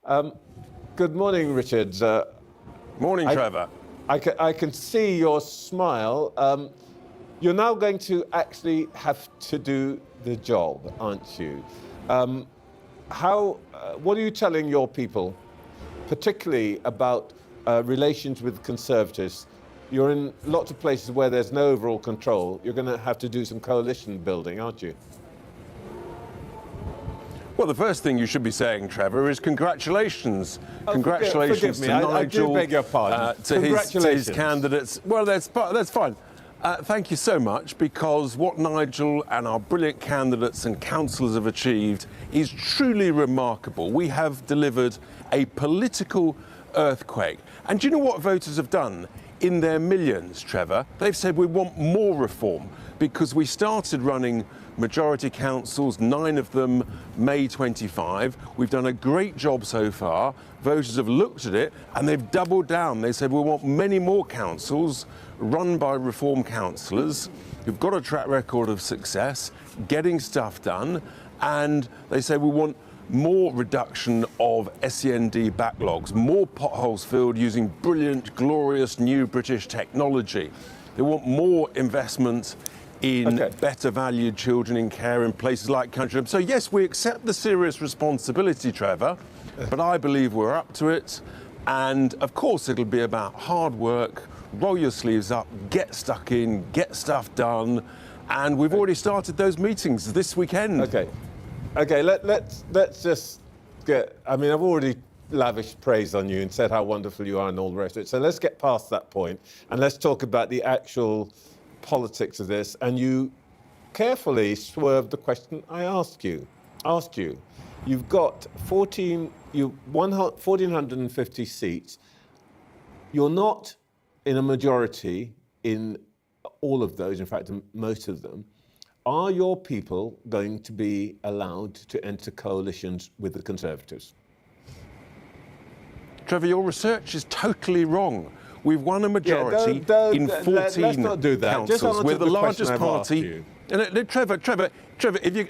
Good morning, Richard. Morning, Trevor. I can see your smile. You're now going to actually have to do the job, aren't you? What are you telling your people, particularly about relations with Conservatives? You're in lots of places where there's no overall control. You're going to have to do some coalition building, aren't you? Well, the first thing you should be saying, Trevor, is congratulations. Congratulations forgive me. to Nigel. I do beg your pardon. To his candidates. Well, that's fine. Thank you so much, because what Nigel and our brilliant candidates and councillors have achieved is truly remarkable. We have delivered a political earthquake. And do you know what voters have done? In their millions, Trevor, they've said we want more reform, because we started running majority councils, 9 of them May 25. We've done a great job so far. Voters have looked at it and they've doubled down. They said we want many more councils run by reform councillors who've got a track record of success, getting stuff done, and they say we want more reduction of SEND backlogs, more potholes filled using brilliant, glorious new British technology. They want more investment in better valued children in care in places like country. So yes, we accept the serious responsibility, Trevor, but I believe we're up to it. And of course it'll be about hard work, roll your sleeves up, get stuck in, get stuff done. And we've already started those meetings this weekend. Okay, let's just get, I mean, I've already lavished praise on you and said how wonderful you are and all the rest of it. So let's get past that point and let's talk about the actual politics of this. And you carefully swerved the question I asked you. You've got 1,450 seats. You're not in a majority in all of those, in fact, most of them. Are your people going to be allowed to enter coalitions with the Conservatives? Trevor, your research is totally wrong. We've won a majority in 14 let's not do that. councils. We're the largest party. Trevor, if you,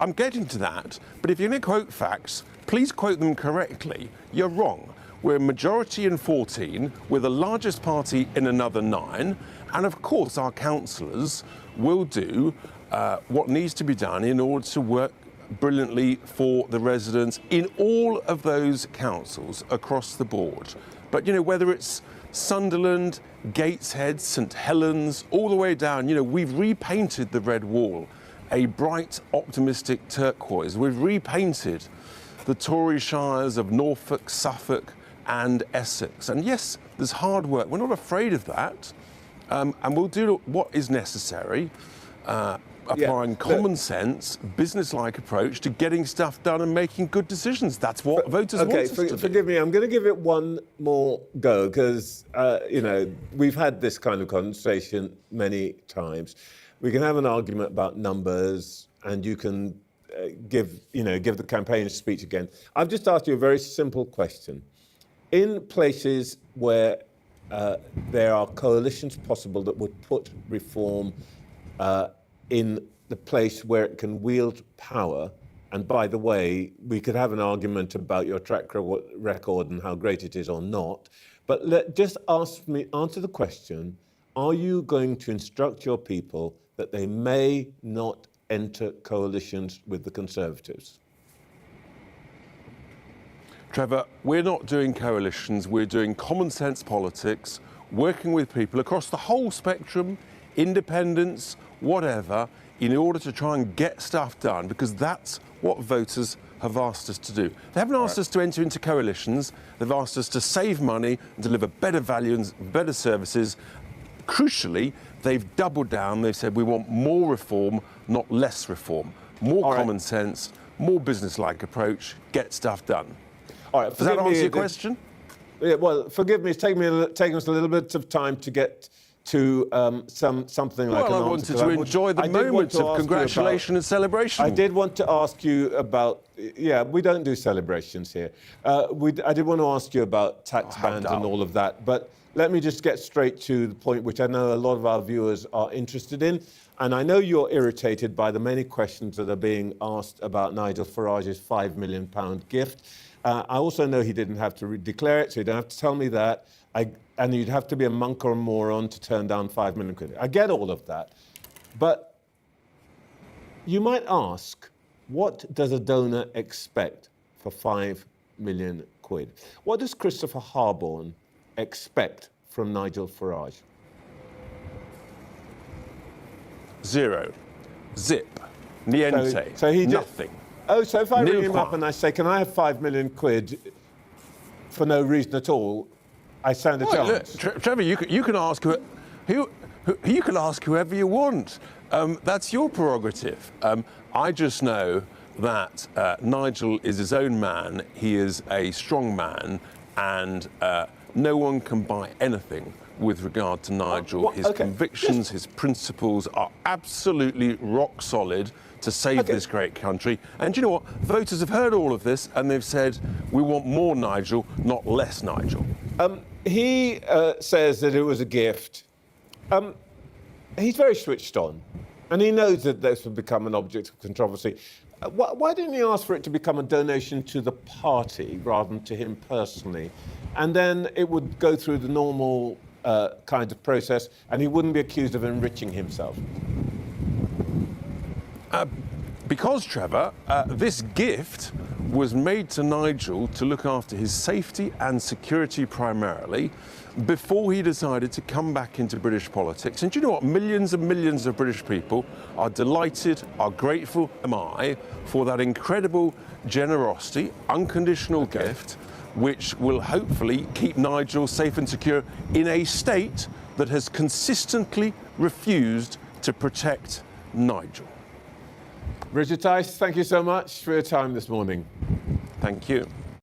I'm getting to that, but if you're going to quote facts, please quote them correctly. You're wrong. We're a majority in 14, we're the largest party in another 9, and of course our councillors will do what needs to be done in order to work brilliantly for the residents in all of those councils across the board. But, you know, whether it's Sunderland, Gateshead, St Helens, all the way down, you know, we've repainted the Red Wall a bright, optimistic turquoise. We've repainted the Tory shires of Norfolk, Suffolk and Essex. And yes, there's hard work. We're not afraid of that. And we'll do what is necessary, applying common sense, business-like approach to getting stuff done and making good decisions. That's what voters want us to do. Forgive me, I'm going to give it one more go, because, you know, we've had this kind of conversation many times. We can have an argument about numbers, and you can give the campaign a speech again. I've just asked you a very simple question. In places where there are coalitions possible that would put reform in the place where it can wield power, and by the way, we could have an argument about your track record and how great it is or not, but just answer the question, are you going to instruct your people that they may not enter coalitions with the Conservatives? Trevor, we're not doing coalitions, we're doing common sense politics, working with people across the whole spectrum, independents, whatever, in order to try and get stuff done, because that's what voters have asked us to do. They haven't asked us to enter into coalitions, they've asked us to save money and deliver better value and better services. Crucially, they've doubled down, they've said we want more reform, not less reform. More common sense, more business-like approach, get stuff done. All right, does that answer your question? Yeah, well, forgive me, it's taking us a little bit of time to get to something like an answer. Well, I wanted to enjoy the moment of congratulation and celebration. I did want to ask you about, we don't do celebrations here. I did want to ask you about tax bans and all of that, but let me just get straight to the point which I know a lot of our viewers are interested in. And I know you're irritated by the many questions that are being asked about Nigel Farage's £5 million gift. I also know he didn't have to declare it, so you don't have to tell me that. And you'd have to be a monk or a moron to turn down 5 million quid. I get all of that. But you might ask, what does a donor expect for 5 million quid? What does Christopher Harborne expect from Nigel Farage? Zero. Zip. Niente. So he nothing. Oh, so if I Nil ring him up qua. and I say, can I have 5 million quid for no reason at all, I stand a Well, look, chance. Trevor, you can ask you can ask whoever you want. That's your prerogative. I just know that Nigel is his own man. He is a strong man, and no one can buy anything with regard to Nigel. His convictions, his principles are absolutely rock solid to save this great country. And you know what? Voters have heard all of this, and they've said, we want more Nigel, not less Nigel. He says that it was a gift. He's very switched on, and he knows that this will become an object of controversy. Why didn't he ask for it to become a donation to the party rather than to him personally? And then it would go through the normal kind of process, and he wouldn't be accused of enriching himself. Because, Trevor, this gift was made to Nigel to look after his safety and security primarily before he decided to come back into British politics. And do you know what? Millions and millions of British people are delighted, are grateful, am I, for that incredible generosity, unconditional gift, which will hopefully keep Nigel safe and secure in a state that has consistently refused to protect Nigel. Richard Tice, thank you so much for your time this morning. Thank you.